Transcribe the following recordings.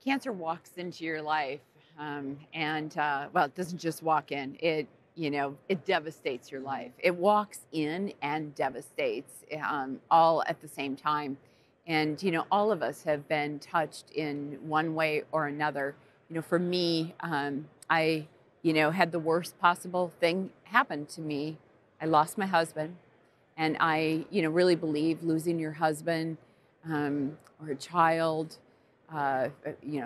Cancer walks into your life, well, it doesn't just walk in. It devastates your life. It walks in and devastates, all at the same time. And all of us have been touched in one way or another. For me, I had the worst possible thing happen to me. I lost my husband, and I really believe losing your husband, or a child, a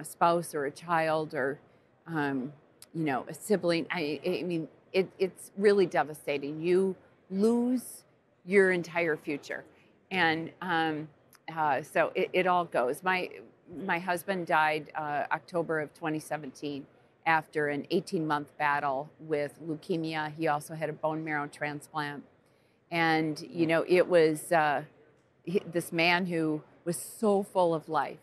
spouse or a child, or a sibling. I mean, it's really devastating. You lose your entire future, and so it all goes. My husband died October of 2017 after an 18-month battle with leukemia. He also had a bone marrow transplant, and it was this man who was so full of life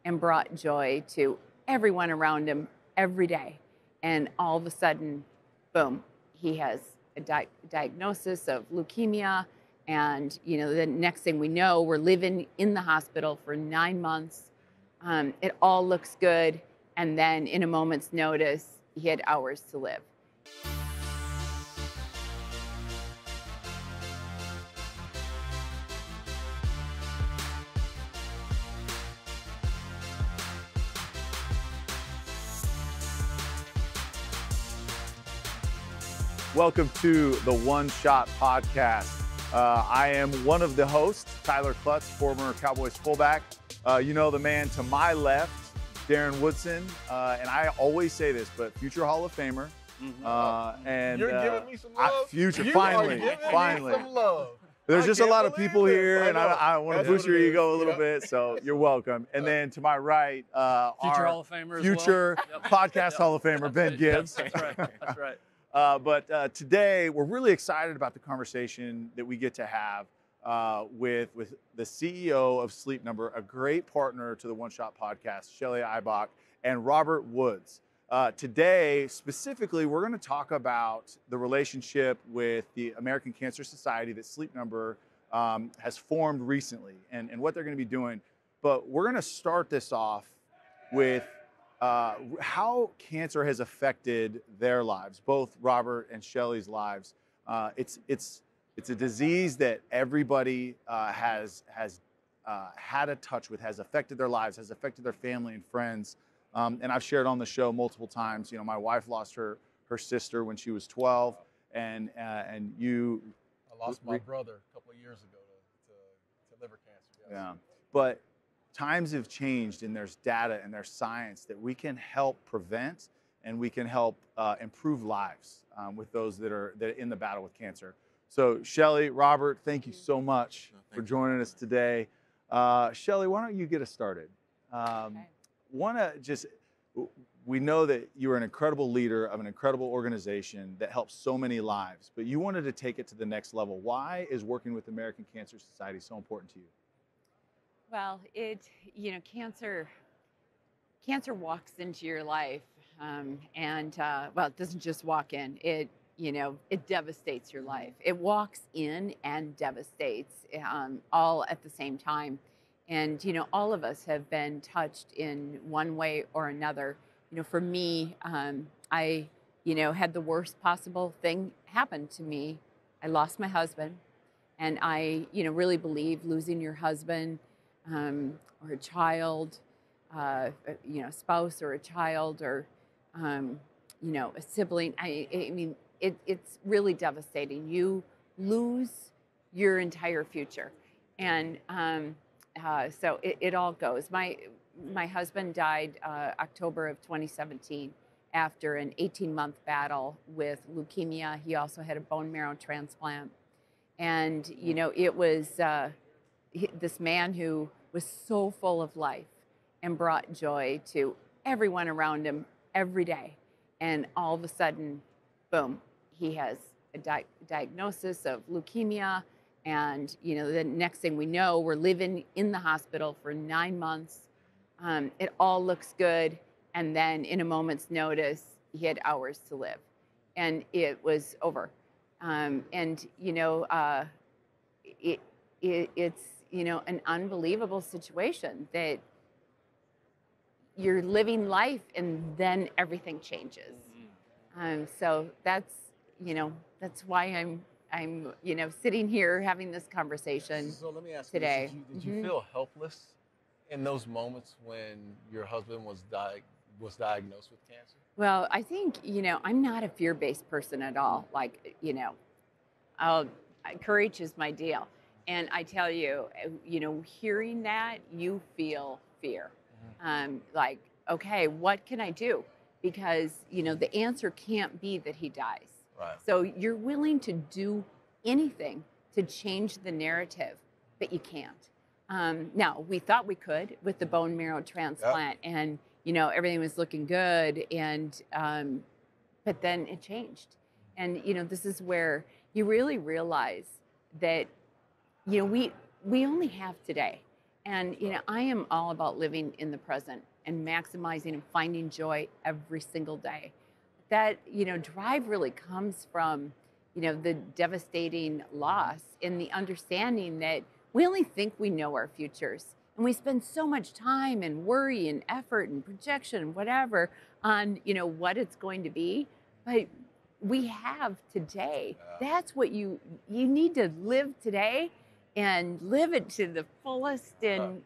and brought joy to everyone around him every day. And all of a sudden, boom, he has a diagnosis of leukemia. And the next thing we know, we're living in the hospital for 9 months. It all looks good. And then in a moment's notice, he had hours to live. Welcome to the One Shot Podcast. I am one of the hosts, Tyler Klutz, former Cowboys fullback. You know the man to my left, Darren Woodson, and I always say this, but future Hall of Famer. And you're giving me some love. Future, you finally. Me some love. There's just a lot of people here, and I want to boost your ego a little Yep. bit, so you're welcome. And then to my right, Future our Hall of Famer as future well. podcast Hall of Famer, Ben Gibbs. That's right. That's right. But today, we're really excited about the conversation that we get to have with the CEO of Sleep Number, a great partner to the One Shot Podcast, Shelly Ibach, and Robert Woods. Today, specifically, we're going to talk about the relationship with the American Cancer Society that Sleep Number has formed recently and what they're going to be doing. But we're going to start this off with how cancer has affected their lives, both Robert and Shelly's lives. It's a disease that everybody has had a touch with, has affected their lives, has affected their family and friends. And I've shared on the show multiple times. You know, my wife lost her sister when she was 12, and you. I lost my brother a couple of years ago to liver cancer. Yes. Yeah, but times have changed, and there's data and there's science that we can help prevent, and we can help improve lives with those that are in the battle with cancer. So Shelly, Robert, thank you so much for joining us today. Shelly, why don't you get us started? Okay. We know that you're an incredible leader of an incredible organization that helps so many lives, but you wanted to take it to the next level. Why is working with the American Cancer Society so important to you? Well, cancer walks into your life, well, it doesn't just walk in. It devastates your life. It walks in and devastates, all at the same time. And all of us have been touched in one way or another. For me, I had the worst possible thing happen to me. I lost my husband, and I really believe losing your husband, or a child, a spouse or a child, or a sibling. I mean, it's really devastating. You lose your entire future, and so it all goes. My husband died October of 2017 after an 18-month battle with leukemia. He also had a bone marrow transplant, and it was this man who was so full of life and brought joy to everyone around him every day. And all of a sudden, boom, he has a diagnosis of leukemia. And the next thing we know, we're living in the hospital for 9 months. It all looks good. And then in a moment's notice, he had hours to live. And it was over. It's an unbelievable situation that you're living life, and then everything changes. So that's, that's why I'm sitting here having this conversation So let me ask today. you this: did you feel helpless in those moments when your husband was diagnosed with cancer? Well, I think, I'm not a fear-based person at all. Like, I'll, courage is my deal. And I tell you, hearing that, you feel fear. Like, okay, what can I do? Because, the answer can't be that he dies. Right. So you're willing to do anything to change the narrative, but you can't. Now, we thought we could with the bone marrow transplant, and, everything was looking good. And, but then it changed. And, this is where you really realize that, we only have today. And, I am all about living in the present and maximizing and finding joy every single day. That, drive really comes from, the devastating loss and the understanding that we only think we know our futures. And we spend so much time and worry and effort and projection and whatever on, what it's going to be. But we have today. That's what you need to live today and live it to the fullest, and,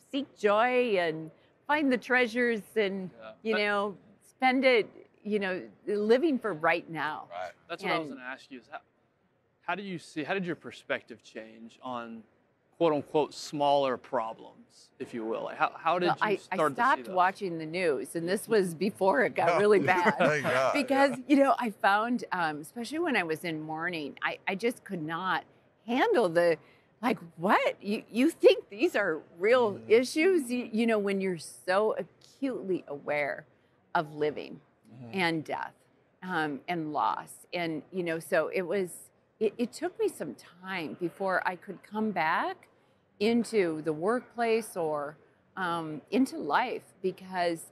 seek joy and find the treasures, and, spend it, living for right now. Right. That's what I was going to ask you is how did your perspective change on quote unquote smaller problems, if you will? Like how did you start to see I stopped those? watching the news, and this was before it got really bad. Because, I found, especially when I was in mourning, I just could not handle the, like, what? You think these are real issues? When you're so acutely aware of living and death and loss. And, so it took me some time before I could come back into the workplace or into life, because,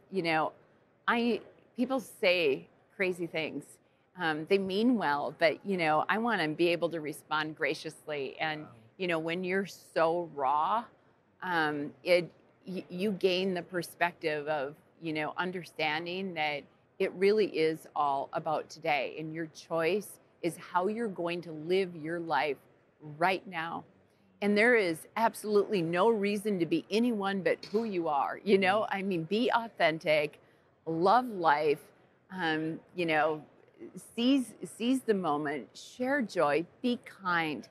people say crazy things. They mean well, but, I want to be able to respond graciously. And, when you're so raw, you gain the perspective of, understanding that it really is all about today. And your choice is how you're going to live your life right now. And there is absolutely no reason to be anyone but who you are. Be authentic, love life, seize the moment, share joy, be kind.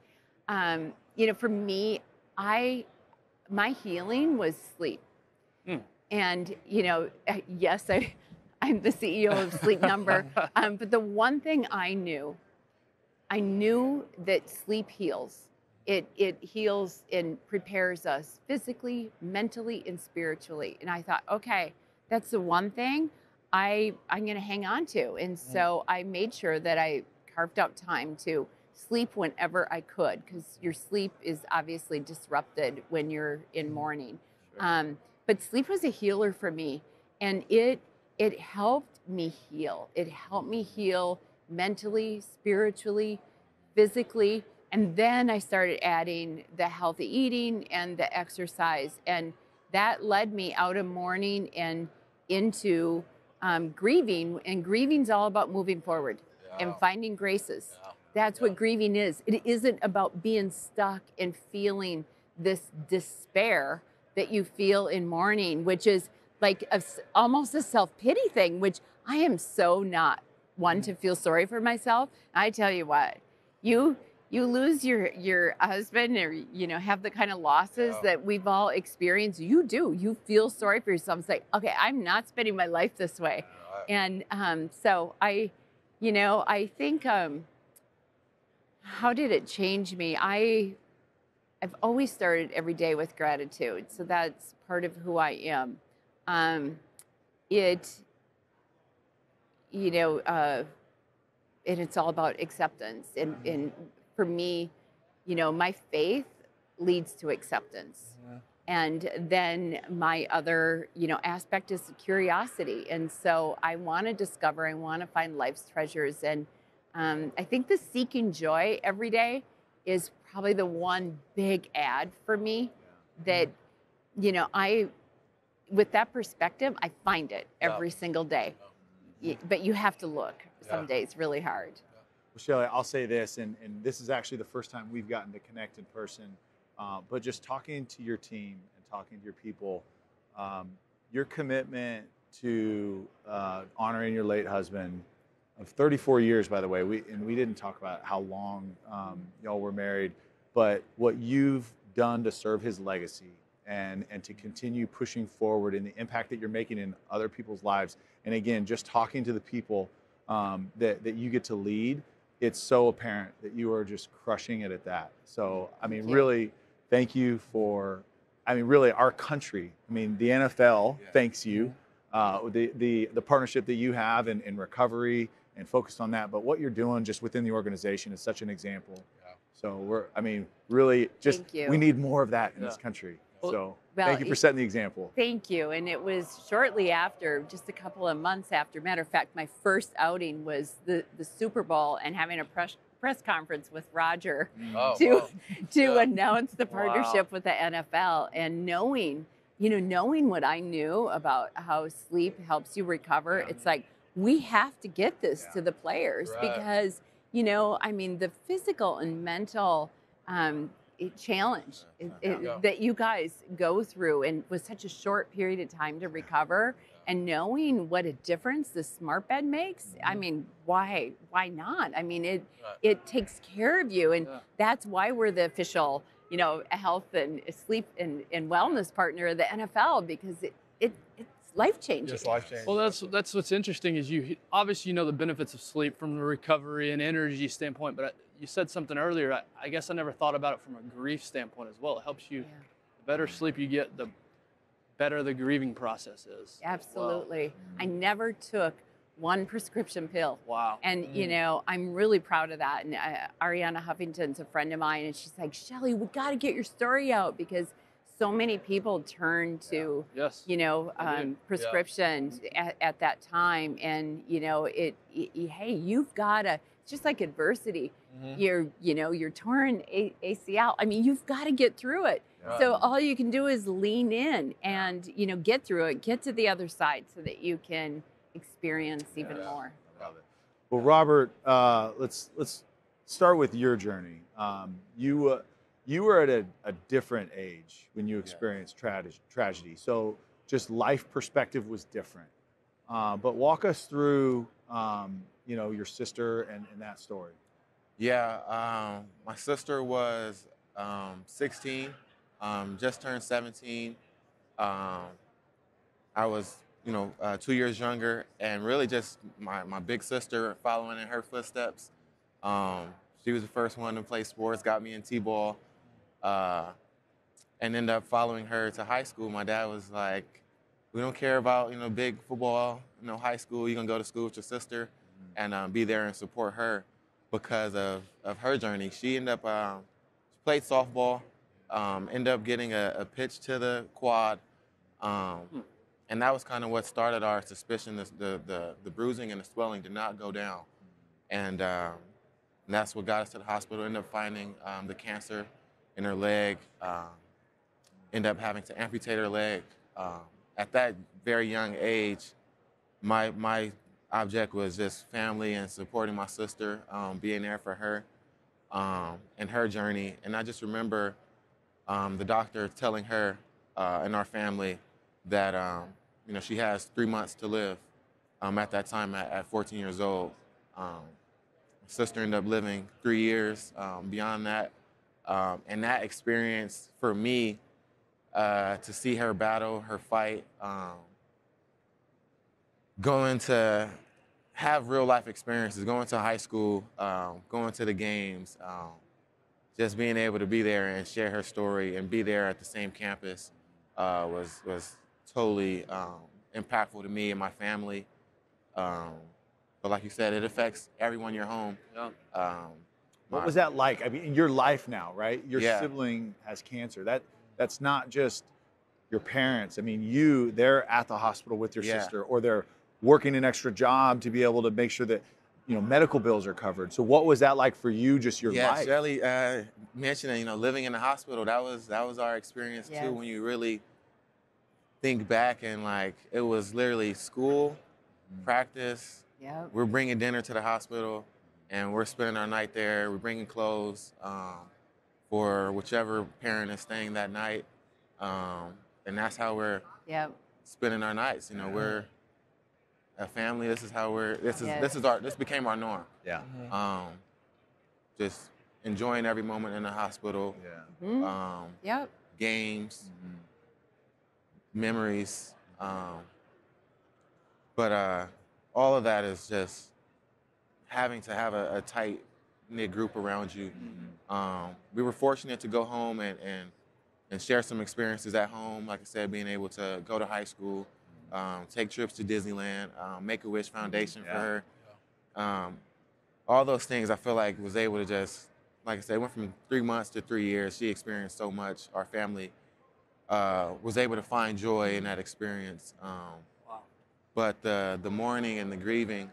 For me, my healing was sleep. And, yes, I'm the CEO of Sleep Number. But the one thing I knew that sleep heals. It heals and prepares us physically, mentally, and spiritually. And I thought, okay, that's the one thing I'm going to hang on to. And so I made sure that I carved out time to sleep whenever I could, because your sleep is obviously disrupted when you're in mourning. Sure. But sleep was a healer for me, and it helped me heal. It helped me heal mentally, spiritually, physically. And then I started adding the healthy eating and the exercise. And that led me out of mourning and into grieving. And grieving's all about moving forward and finding graces. That's what grieving is. It isn't about being stuck and feeling this despair that you feel in mourning, which is like almost a self-pity thing, which I am so not one to feel sorry for myself. I tell you what, you lose your husband, or have the kind of losses that we've all experienced. You feel sorry for yourself. It's like, okay, I'm not spending my life this way. And so I think how did it change me? I've always started every day with gratitude, so that's part of who I am. And it's all about acceptance. And for me, my faith leads to acceptance. And then my other, aspect is curiosity. And so I want to discover, I want to find life's treasures. And I think the seeking joy every day is probably the one big add for me that, with that perspective, I find it every single day. But you have to look some days really hard. Well, Shelly, I'll say this, and this is actually the first time we've gotten to connect in person, but just talking to your team and talking to your people, your commitment to honoring your late husband of 34 years, by the way, we didn't talk about how long y'all were married, but what you've done to serve his legacy and to continue pushing forward and the impact that you're making in other people's lives. And again, just talking to the people that you get to lead, it's so apparent that you are just crushing it at that. So, I mean, really, thank you for, I mean, really our country, I mean, the NFL thanks you, the partnership that you have in recovery and focused on that, but what you're doing just within the organization is such an example. So I mean, really just, we need more of that in this country. So thank you for setting the example. Thank you. And it was shortly after, just a couple of months after. Matter of fact, my first outing was the Super Bowl and having a press conference with Roger to announce the partnership with the NFL, and knowing what I knew about how sleep helps you recover. It's like, we have to get this to the players because, I mean, the physical and mental challenge that you guys go through and with such a short period of time to recover, and knowing what a difference the smart bed makes. I mean, why not? I mean, it takes care of you, and that's why we're the official, health and sleep and wellness partner of the NFL, because it's life-changing. Just life-changing. Well, that's what's interesting is you obviously the benefits of sleep from the recovery and energy standpoint, but you said something earlier. I guess I never thought about it from a grief standpoint as well. It helps you. The better sleep you get, the better the grieving process is. Absolutely. I never took one prescription pill. Wow. And, I'm really proud of that. And Ariana Huffington's a friend of mine, and she's like, Shelly, we got to get your story out, because so many people turn to, prescriptions at that time. And, hey, you've got to, it's just like adversity. You're torn ACL. I mean, you've got to get through it. So all you can do is lean in and, get through it, get to the other side so that you can experience even more. Love it. Well, Robert, let's start with your journey. You were at a different age when you experienced tragedy. So just life perspective was different. But walk us through, your sister and that story. Yeah, my sister was 16, just turned 17. I was, 2 years younger, and really just my big sister following in her footsteps. She was the first one to play sports, got me in T-ball, and ended up following her to high school. My dad was like, we don't care about, big football, high school. You're going to go to school with your sister and be there and support her because of her journey. She ended up, she played softball, ended up getting a pitch to the quad. And that was kind of what started our suspicion. The bruising and the swelling did not go down. And that's what got us to the hospital. Ended up finding the cancer in her leg. Ended up having to amputate her leg. At that very young age, my object was just family and supporting my sister, being there for her and her journey. And I just remember the doctor telling her and our family that she has 3 months to live. At that time, at 14 years old, my sister ended up living 3 years beyond that. And that experience for me, to see her battle, her fight, going to have real life experiences, going to high school, going to the games, just being able to be there and share her story and be there at the same campus was totally impactful to me and my family. But like you said, it affects everyone in your home. What was that like? I mean, in your life now, right? Your sibling has cancer. That's not just your parents. I mean, they're at the hospital with your sister, or they're working an extra job to be able to make sure that, medical bills are covered. So what was that like for you, just your life? Yeah, Shelly mentioned, living in the hospital, that was our experience too, when you really think back and like it was literally school, practice. Yep. We're bringing dinner to the hospital, and we're spending our night there. We're bringing clothes for whichever parent is staying that night, and that's how we're Yep. spending our nights. You know, we're a family. This is how we're. This became our norm. Yeah. Just enjoying every moment in the hospital. Yeah. Mhm. Yep. Games, memories, but all of that is just having to have a tight knit group around you. We were fortunate to go home and share some experiences at home. Like I said, being able to go to high school, take trips to Disneyland, Make-A-Wish Foundation for her. All those things I feel like was able to just, like I said, it went from 3 months to 3 years. She experienced so much. Our family was able to find joy in that experience. But the mourning and the grieving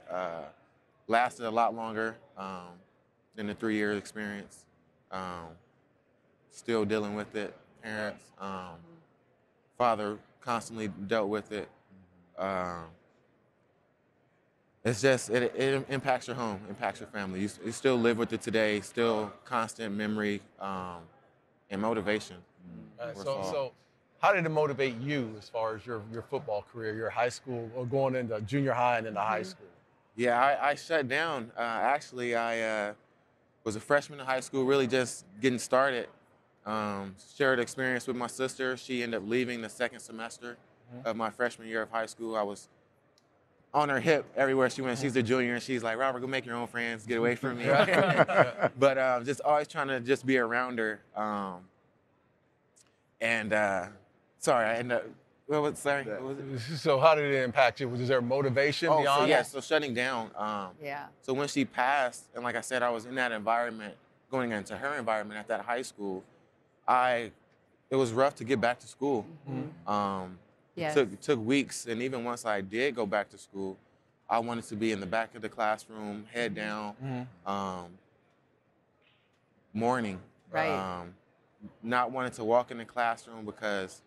lasted a lot longer than the 3-year experience. Still dealing with it. Parents, father constantly dealt with it. It's just, it impacts your home, impacts your family. You still live with it today, still constant memory and motivation. So how did it motivate you as far as your football career, your high school, or going into junior high and into high school? Yeah, I shut down. Actually, I was a freshman in high school, really just getting started. Shared experience with my sister. She ended up leaving the second semester of my freshman year of high school. I was on her hip everywhere she went. She's a junior, and she's like, "Robert, go make your own friends. Get away from me." But just always trying to just be around her. Sorry, I ended up. What was it? So how did it impact you? Was there motivation beyond? So shutting down. So when she passed, and like I said, I was in that environment, going into her environment at that high school. It was rough to get back to school. It took weeks, and even once I did go back to school, I wanted to be in the back of the classroom, head down, mourning. Right. Not wanting to walk in the classroom because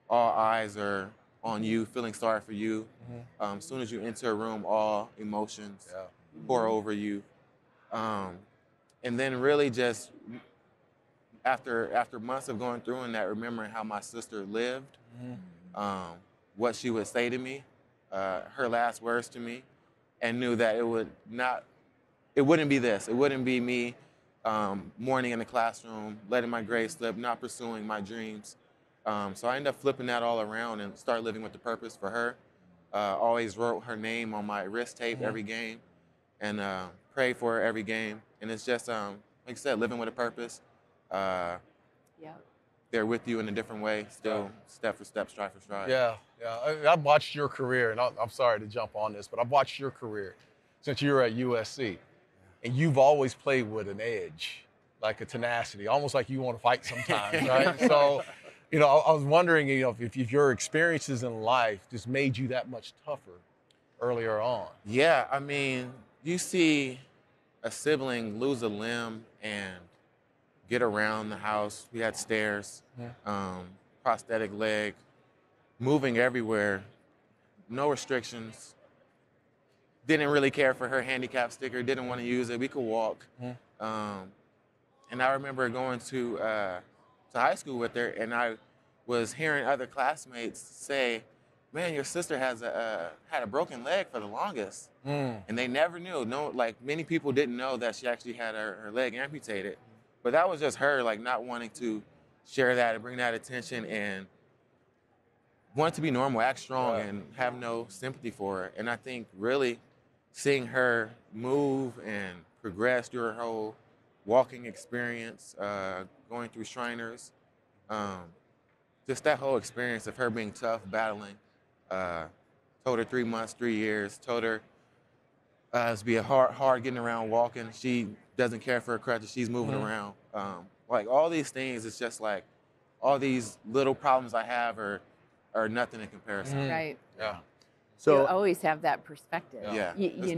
all eyes are on you, feeling sorry for you. As soon as you enter a room, all emotions pour over you. And then really just after months of going through and that, remembering how my sister lived, what she would say to me, her last words to me, and knew that it wouldn't be this. It wouldn't be me mourning in the classroom, letting my grades slip, not pursuing my dreams. So I ended up flipping that all around and started living with the purpose for her. Always wrote her name on my wrist tape every game and prayed for her every game. And it's just, like I said, living with a purpose. They're with you in a different way, still step for step, stride for stride. Yeah. I've watched your career, and I'm sorry to jump on this, but I've watched your career since you were at USC. And you've always played with an edge, like a tenacity, almost like you want to fight sometimes, right? So, I was wondering, if your experiences in life just made you that much tougher earlier on. Yeah, I mean, you see a sibling lose a limb and get around the house. We had stairs, prosthetic leg, moving everywhere, no restrictions. Didn't really care for her handicap sticker, didn't want to use it. We could walk. And I remember going to high school with her, and I was hearing other classmates say, "Man, your sister has had a broken leg for the longest." And they never knew. Many people didn't know that she actually had her leg amputated. But that was just her, not wanting to share that and bring that attention and want to be normal, act strong, and have no sympathy for her. And I think really seeing her move and progress through her whole walking experience, going through Shriners, just that whole experience of her being tough, battling, told her 3 months, 3 years, told her it's be hard getting around, walking. She doesn't care for her crutches. She's moving around. All these things, it's just all these little problems I have are nothing in comparison. Right. Yeah. So you always have that perspective. Yeah. You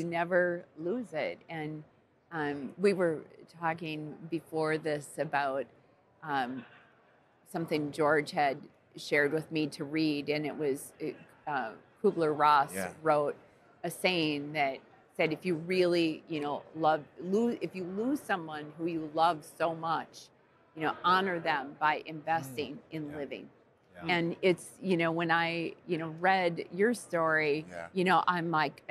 never lose it. And we were talking before this about something George had shared with me to read, and it was Kubler-Ross wrote a saying that said, if you really, if you lose someone who you love so much, honor them by investing in living. Yeah. And it's, when I, read your story, I'm like,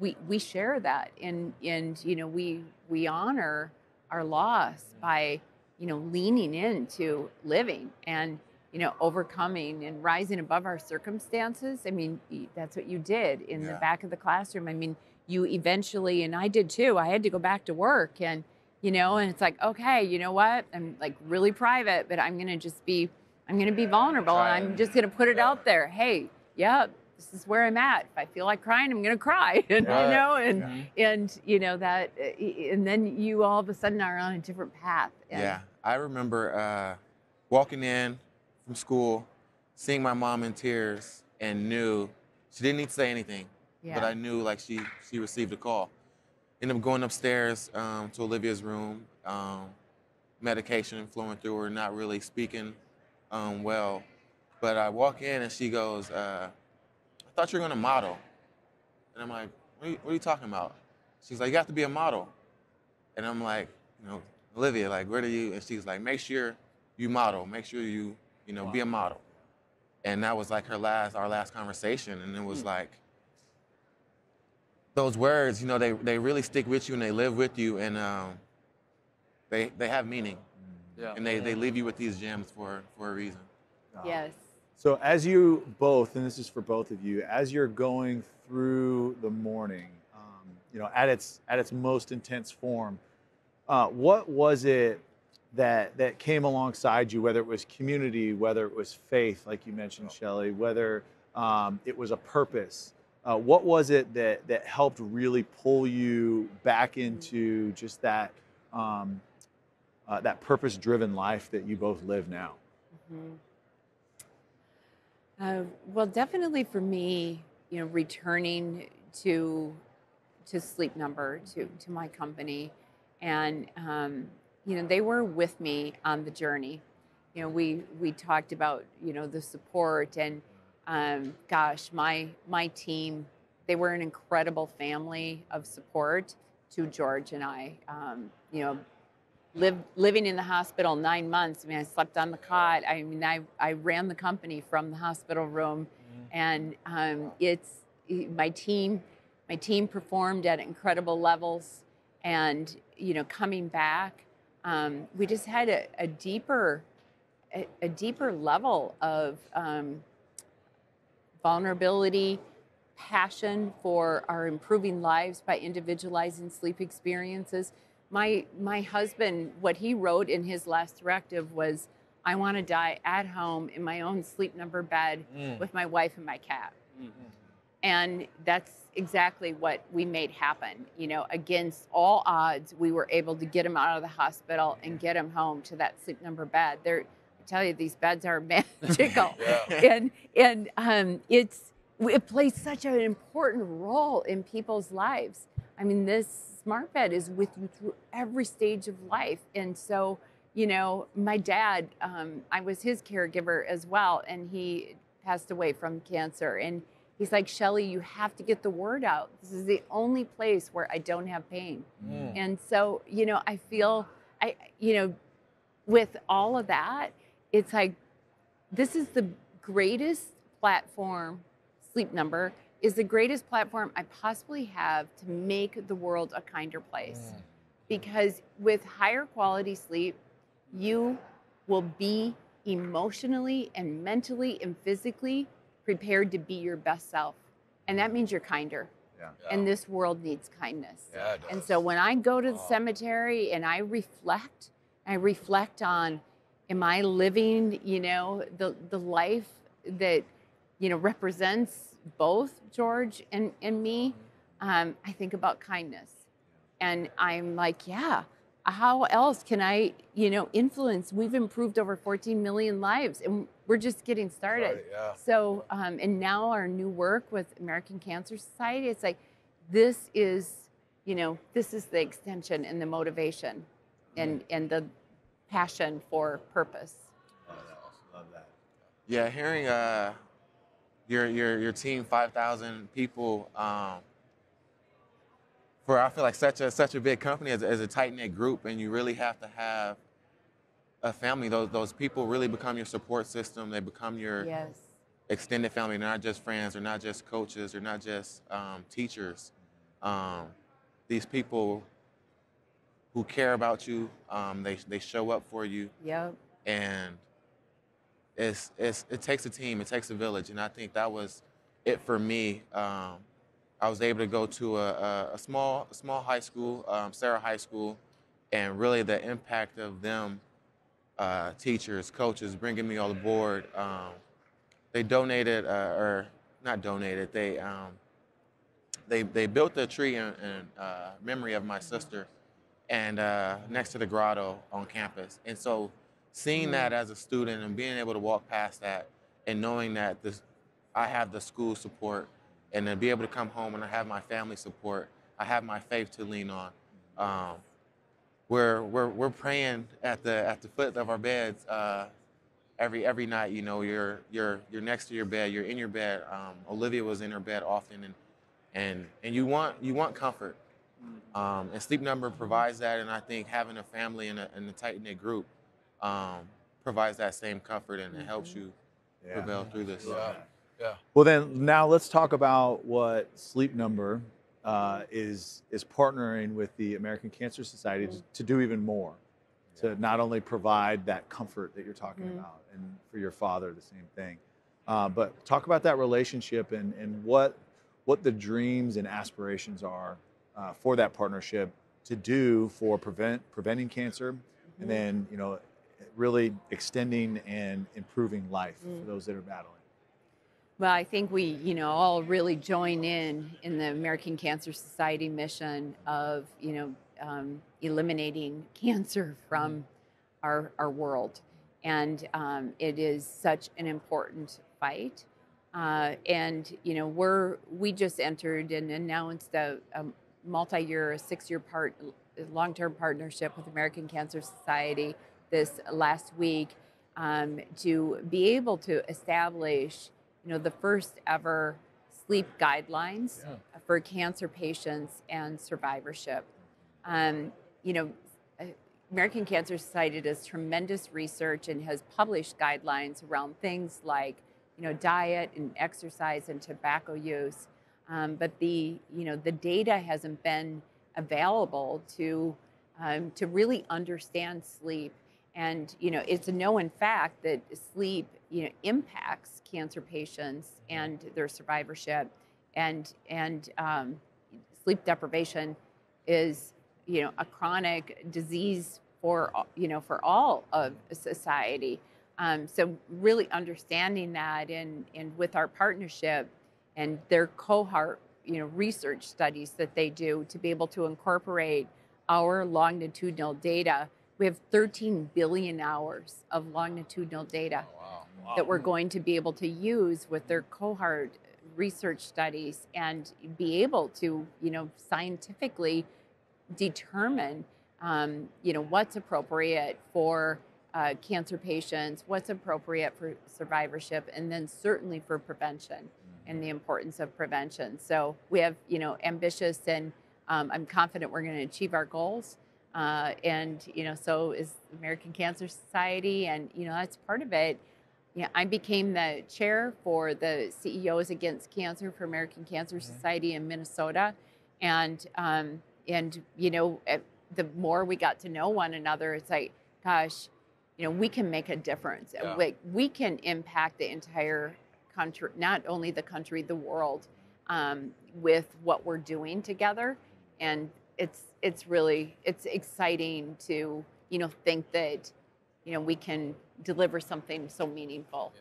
we share that, and we honor our loss by, leaning into living and, overcoming and rising above our circumstances. I mean, that's what you did in the back of the classroom. I mean, you eventually, and I did too, I had to go back to work, and, and it's like, okay, you know what? I'm like really private, but I'm going to be vulnerable, and I'm just going to put it out there. Hey, this is where I'm at. If I feel like crying, I'm going to cry, and that, and then you all of a sudden are on a different path. And I remember walking in from school, seeing my mom in tears, and knew she didn't need to say anything, but I knew like she received a call. Ended up going upstairs to Olivia's room, medication flowing through her, not really speaking well, but I walk in and she goes, I thought you were gonna model. And I'm like, what are you talking about? She's like, you have to be a model. And I'm like, Olivia, like, where do you? And she's like, make sure you model, make sure you, be a model. And that was like our last conversation. And it was like, those words, they really stick with you and they live with you, and they have meaning. Yeah. And they leave you with these gems for a reason. Yes. So as you both, and this is for both of you, as you're going through the morning, at its most intense form, what was it that came alongside you, whether it was community, whether it was faith, like you mentioned, Shelly, whether it was a purpose? What was it that helped really pull you back into just that that purpose-driven life that you both live now? Well, definitely for me, returning to Sleep Number, to my company, and they were with me on the journey. We talked about the support, and gosh, my team, they were an incredible family of support to George and I. Living in the hospital 9 months. I mean, I slept on the cot. I mean, I ran the company from the hospital room, and my team performed at incredible levels. And coming back, we just had a deeper level of vulnerability, passion for our improving lives by individualizing sleep experiences. My husband, what he wrote in his last directive was, I want to die at home in my own Sleep Number bed with my wife and my cat. And that's exactly what we made happen. Against all odds, we were able to get him out of the hospital and get him home to that Sleep Number bed. I tell you, these beds are magical. And it plays such an important role in people's lives. I mean, this smart bed is with you through every stage of life. And so, my dad, I was his caregiver as well, and he passed away from cancer. And he's like, Shelly, you have to get the word out. This is the only place where I don't have pain. And so, I feel, with all of that, it's like, this is the greatest platform. Sleep Number is the greatest platform I possibly have to make the world a kinder place. Because with higher quality sleep, you will be emotionally and mentally and physically prepared to be your best self. And that means you're kinder. And this world needs kindness. And so when I go to the cemetery and I reflect on, am I living, the life that, represents both George and me? I think about kindness. And I'm like, how else can I, influence? We've improved over 14 million lives, and we're just getting started. So, and now our new work with American Cancer Society, it's like, this is the extension and the motivation and the passion for purpose. Love that. Yeah, hearing your team 5,000 people for I feel like such a big company as a tight knit group, and you really have to have a family. Those people really become your support system. They become your Yes. extended family. They're not just friends. They're not just coaches. They're not just teachers. Um, these people who care about you, they show up for you, Yep. and it takes a team. It takes a village, and I think that was it for me. I was able to go to a small high school, Sarah High School, and really the impact of them, teachers, coaches, bringing me all aboard. They donated, or not donated. They built a tree in memory of my sister, and next to the grotto on campus. And so, seeing that as a student and being able to walk past that, and knowing that I have the school support, and then be able to come home and I have my family support. I have my faith to lean on. We're praying at the foot of our beds every night. You know, you're next to your bed. You're in your bed. Olivia was in her bed often, and you want comfort. And Sleep Number provides that, and I think having a family and a tight knit group provides that same comfort, and it helps you prevail through this. Yeah. Yeah. Well, then now let's talk about what Sleep Number is partnering with the American Cancer Society to do even more, to not only provide that comfort that you're talking about, and for your father, the same thing, but talk about that relationship and what the dreams and aspirations are for that partnership to do for preventing cancer, and then, you know, really extending and improving life for those that are battling. Well, I think we, you know, all really join in the American Cancer Society mission of, you know, eliminating cancer from our world, and it is such an important fight. And you know, we just entered and announced a multi-year, a 6-year long-term partnership with American Cancer Society this last week to be able to establish, you know, the first ever sleep guidelines for cancer patients and survivorship. You know, American Cancer Society does tremendous research and has published guidelines around things like, you know, diet and exercise and tobacco use. But the data hasn't been available to really understand sleep. And, you know, it's a known fact that sleep, you know, impacts cancer patients and their survivorship, and sleep deprivation is, you know, a chronic disease for, you know, for all of society. So really understanding that, and with our partnership and their cohort, you know, research studies that they do to be able to incorporate our longitudinal data. We have 13 billion hours of longitudinal data that we're going to be able to use with their cohort research studies, and be able to, you know, scientifically determine, you know, what's appropriate for cancer patients, what's appropriate for survivorship, and then certainly for prevention and the importance of prevention. So we have, you know, ambitious, and I'm confident we're going to achieve our goals. And, you know, so is the American Cancer Society, and, you know, that's part of it. Yeah, I became the chair for the CEOs Against Cancer for American Cancer Society in Minnesota. And you know, the more we got to know one another, it's like, gosh, you know, we can make a difference. Like, we can impact the entire country, not only the country, the world, with what we're doing together. And it's really exciting to, you know, think that, you know, we can deliver something so meaningful.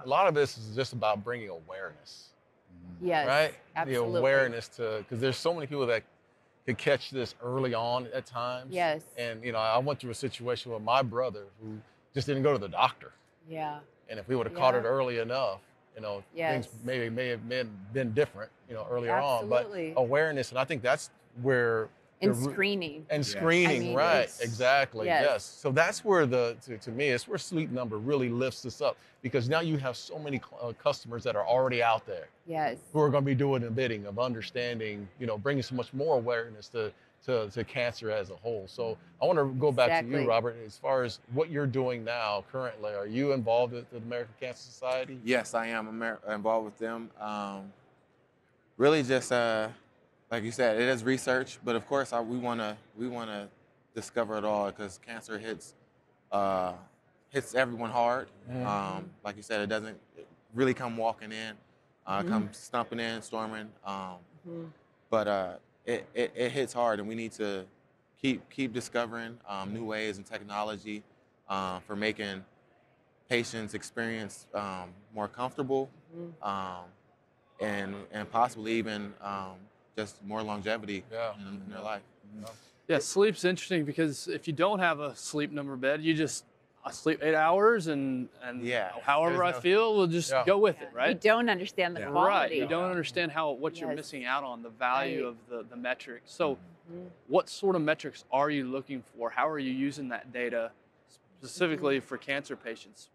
A lot of this is just about bringing awareness. Yes, right? absolutely. The awareness because there's so many people that could catch this early on at times. Yes. And, you know, I went through a situation with my brother who just didn't go to the doctor. Yeah. And if we would have caught it early enough, you know, Yes. things may have been different, you know, earlier on. But Absolutely. awareness, and I think that's where And screening. And Yes. screening, I mean, right? it's- Exactly. yes. Yes. So that's where to me, it's where Sleep Number really lifts us up, because now you have so many customers that are already out there Yes. who are going to be doing the bidding of understanding, bringing so much more awareness to cancer as a whole. So I want to go back to Exactly. you, Robert, as far as what you're doing now currently. Are you involved with the American Cancer Society? Yes, I am involved with them. Really, just like you said, it is research, but of course, we wanna discover it all, because cancer hits everyone hard. Like you said, it doesn't really come walking in, come stumping in, storming. But it hits hard, and we need to keep discovering new ways and technology for making patients' experience more comfortable, and possibly even just more longevity in their life. Yeah, sleep's interesting, because if you don't have a Sleep Number bed, I sleep 8 hours, and Yeah, however I there's no- feel, we'll just go with it, You right? don't understand the Yeah. quality. Right. You don't understand what you're Yes. missing out on, the value Right. of the metrics. So what sort of metrics are you looking for? How are you using that data specifically for cancer patients?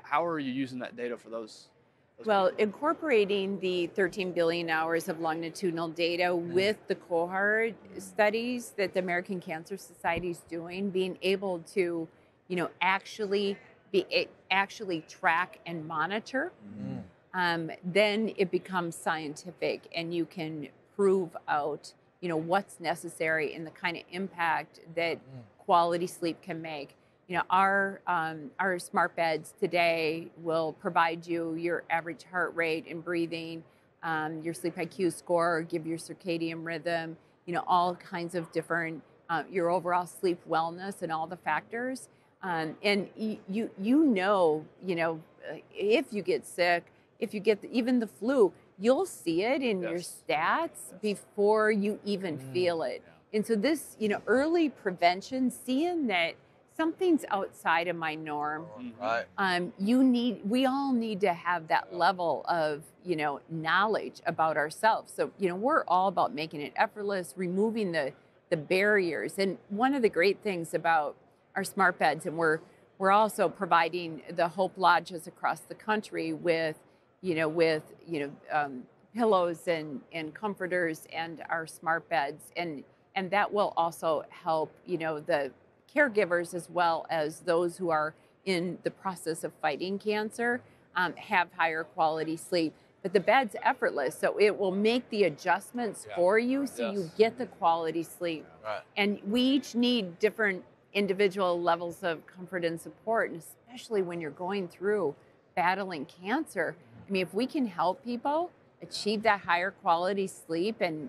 How are you using that data for those Well, people? incorporating the 13 billion hours of longitudinal data with the cohort studies that the American Cancer Society is doing, being able to, actually track and monitor, then it becomes scientific, and you can prove out, what's necessary and the kind of impact that quality sleep can make. Our smart beds today will provide you your average heart rate and breathing, your sleep IQ score, give your circadian rhythm, all kinds of different, your overall sleep wellness and all the factors. And if you get sick, if you get even the flu, you'll see it in your stats before you even feel it. And so this, early prevention, seeing that something's outside of my norm. Right. We all need to have that level of, knowledge about ourselves. So, we're all about making it effortless, removing the barriers. And one of the great things about our smart beds, and we're also providing the Hope Lodges across the country with pillows and comforters and our smart beds, and that will also help, the caregivers as well as those who are in the process of fighting cancer have higher quality sleep. But the bed's effortless, so it will make the adjustments for you, so you get the quality sleep. Right. And we each need different individual levels of comfort and support, and especially when you're going through battling cancer. I mean, if we can help people achieve that higher quality sleep, and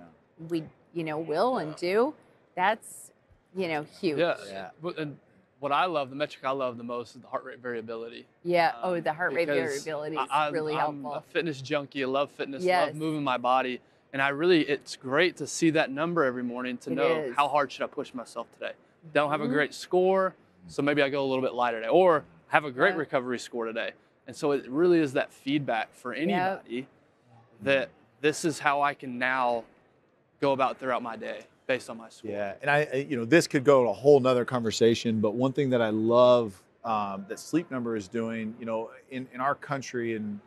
we, will and do, that's, huge. Yeah. And what I love, the metric I love the most, is the heart rate variability. Yeah. The heart rate Because variability is really I'm helpful. a fitness junkie. I love fitness. Yes. Love moving my body. And it's great to see that number every morning, to It know is. how hard should I push myself today. Don't have a great score, so maybe I go a little bit lighter today, or have a great recovery score today. And so it really is that feedback for anybody that this is how I can now go about throughout my day based on my score. Yeah, and this could go to a whole nother conversation, but one thing that I love that Sleep Number is doing, in our country and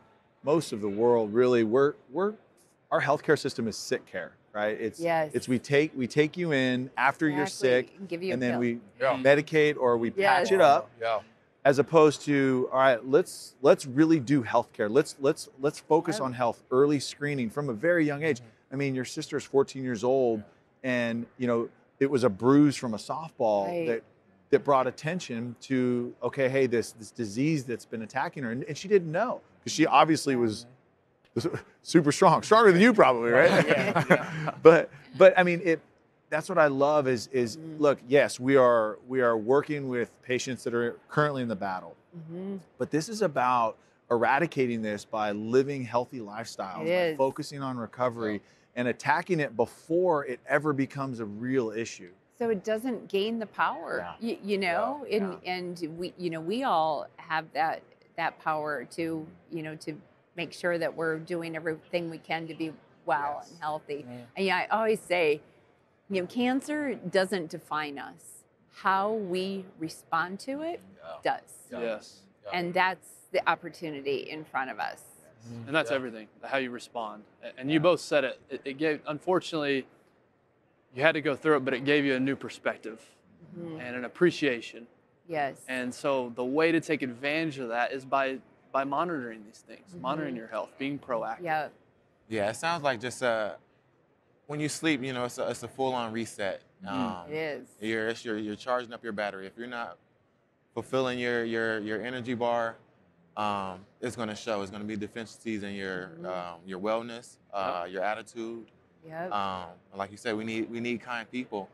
most of the world, really, our healthcare system is sick care, right? It's we take you in after you're sick, and give you and a then pill. we medicate or we patch Yes. it up. Yeah. As opposed to, all right, let's really do healthcare. Let's focus on health, early screening from a very young age. I mean, your sister's 14 years old, and it was a bruise from a softball that brought attention to, okay, hey, this disease that's been attacking her, and she didn't know, because she obviously was super strong, stronger than you probably, right? But I mean, that's what I love is look, yes, we are working with patients that are currently in the battle, but this is about eradicating this by living healthy lifestyles, by focusing on recovery and attacking it before it ever becomes a real issue. So it doesn't gain the power, and we all have that power to, to make sure that we're doing everything we can to be well and healthy. And I always say, cancer doesn't define us. How we respond to it does. Yes. And that's the opportunity in front of us. And that's everything, how you respond. And you both said it. It gave, unfortunately, you had to go through it, but it gave you a new perspective and an appreciation. Yes. And so the way to take advantage of that is by monitoring these things, monitoring your health, being proactive. Yeah. Yeah, it sounds like just when you sleep, it's a full-on reset. It is. You're charging up your battery. If you're not fulfilling your energy bar, it's going to show. It's going to be deficiencies in your wellness, your attitude. Yep. Like you said, we need kind people.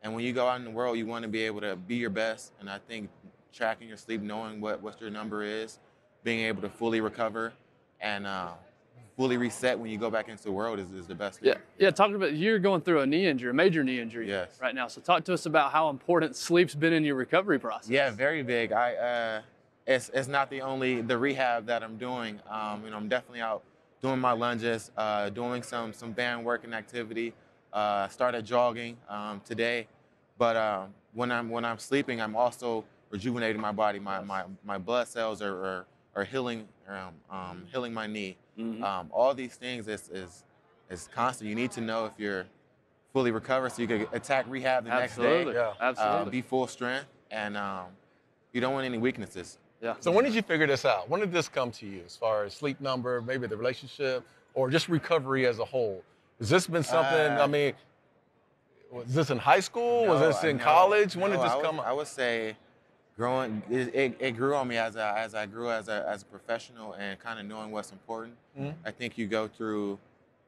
And when you go out in the world, you want to be able to be your best. And I think tracking your sleep, knowing what your number is, being able to fully recover and fully reset when you go back into the world is the best thing. Yeah. Talk about, you're going through a major knee injury right now. So talk to us about how important sleep's been in your recovery process. Yeah, very big. It's not the rehab that I'm doing. I'm definitely out doing my lunges, doing some band working activity. Started jogging today, but when I'm sleeping, I'm also rejuvenating my body. My blood cells are healing, healing my knee. All these things is constant. You need to know if you're fully recovered so you can attack rehab the next day. Yeah, absolutely. Be full strength, and you don't want any weaknesses. Yeah. So when did you figure this out? When did this come to you as far as sleep number, maybe the relationship, or just recovery as a whole? Has this been something, was this in high school? Was this in college? When did this come up? I would say it grew on me as I grew as a professional and kind of knowing what's important. I think you go through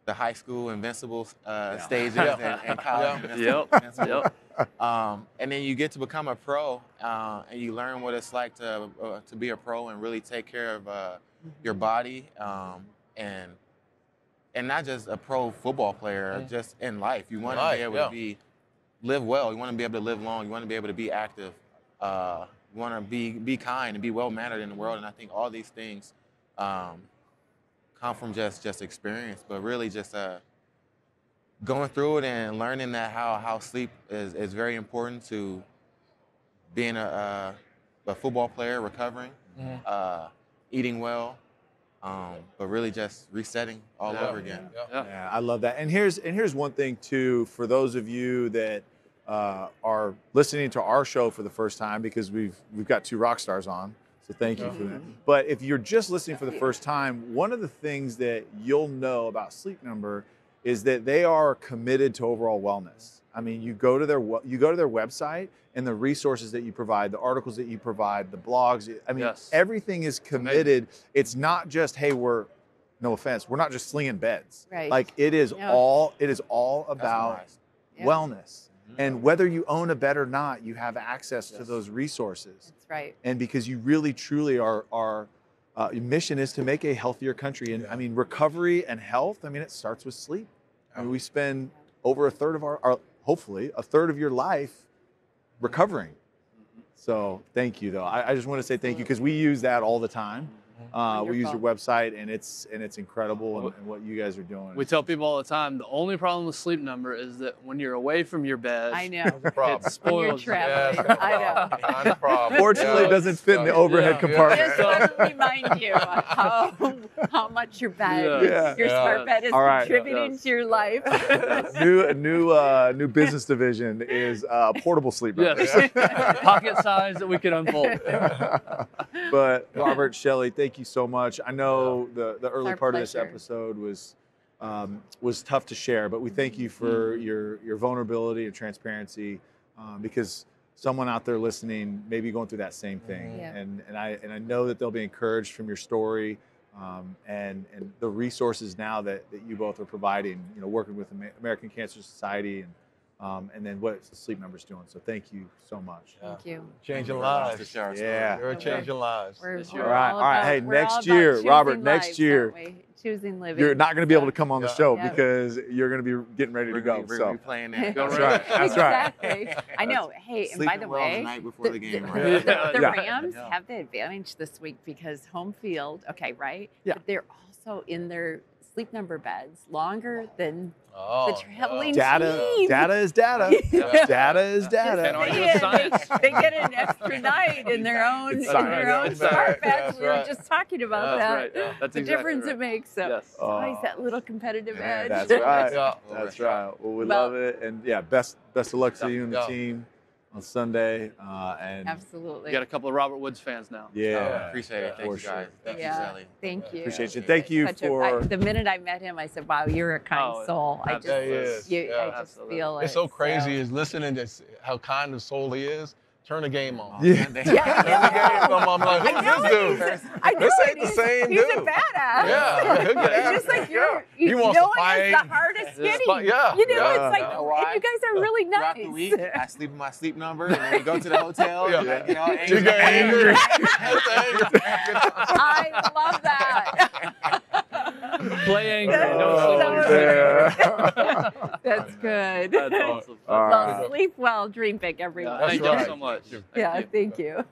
the high school invincible stages and college invincible. And then you get to become a pro and you learn what it's like to be a pro and really take care of your body and not just a pro football player, just in life. You want to be able to live well. You want to be able to live long. You want to be able to be active. You want to be kind and be well-mannered in the world. And I think all these things come from just experience, but really just going through it and learning that how sleep is very important to being a football player, recovering, eating well, but really just resetting all over again. Yeah, I love that. And here's one thing too, for those of you that are listening to our show for the first time, because we've got two rock stars on, so thank you for that. But if you're just listening for the first time, one of the things that you'll know about Sleep Number is that they are committed to overall wellness. I mean, you go to their website and the resources that you provide, the articles that you provide, the blogs. I mean, everything is committed. It's not just, hey, no offense, we're not just slinging beds. Right. Like it is all about wellness. And whether you own a bed or not, you have access to those resources. That's right. And because you really, truly are your mission is to make a healthier country. And I mean, recovery and health, I mean, it starts with sleep. I mean, we spend over a third of hopefully a third of your life recovering. So thank you, though. I just want to say thank you because we use that all the time. We use your website, and it's incredible and what you guys are doing. We tell people all the time, the only problem with Sleep Number is that when you're away from your bed, I know. it spoils you. I know. Fortunately, it doesn't fit in the overhead compartment. Just want to remind you how much your bed, your smart bed is contributing to your life. New business division is portable sleep number. Pocket size that we can unfold. But Robert, Shelly, thank you so much. I know the early part of this episode was tough to share, but we thank you for your vulnerability and transparency because someone out there listening may be going through that same thing, and I know that they'll be encouraged from your story and the resources now that you both are providing. You know, working with American Cancer Society and then what Sleep Number's doing. So thank you so much. Thank you. Changing lives. You're changing lives. All right. Hey, next year, Robert, next year, choosing living. you're not going to be able to come on the show because you're going to be getting ready to go. We're playing that. That's right. That's exactly. I know. Hey, and by the way, the night before the game, the Rams have the advantage this week because home field, right? Yeah. But they're also in their Sleep Number beds longer than Oh, the traveling Data team. data is data. Yeah. Data is Just data. Can't argue saying, with science. they get an extra night in their own It's science. smart Right. beds. That's We were right. just talking about That's that. right. Yeah, that's The exactly difference right. it makes. So Yes. it's always that little competitive edge. That's right. Yeah. That's right. Well, we Well- love it, and yeah, best of luck to you and the Yeah. team on Sunday. And Absolutely. You got a couple of Robert Woods fans now. yeah, Appreciate it. Thank for you guys. sure. Thank you, Yeah. Shelly. Thank you. Appreciate you. Thank you Such for. the minute I met him, I said, "Wow, you're a kind Oh, soul." I absolutely. just, Yeah, he is. I Yeah. just Absolutely. feel it. It's so crazy So. is listening to how kind of soul he is. Turn the game on. Yeah. Sunday. Turn the game on. I'm like, I know who's this dude? I know This it. ain't the same He's a dude. badass. Yeah, he'll get It's just after it. like you're, He you wants to know, it's fight. the hardest Yeah. hitting. Yeah. You know, Yeah. it's like, You know why? and you guys are really nice. Throughout the week, I sleep in my sleep number, and then we go to the hotel. Yeah. And I get all You get angry. I love that. Play angry. That's Don't so sleep Yeah. That's good. That's awesome. All Well, right. sleep well, dream big, everyone. Yeah, That's thank you right. so much. Thank you. Yeah, Thank you. thank you.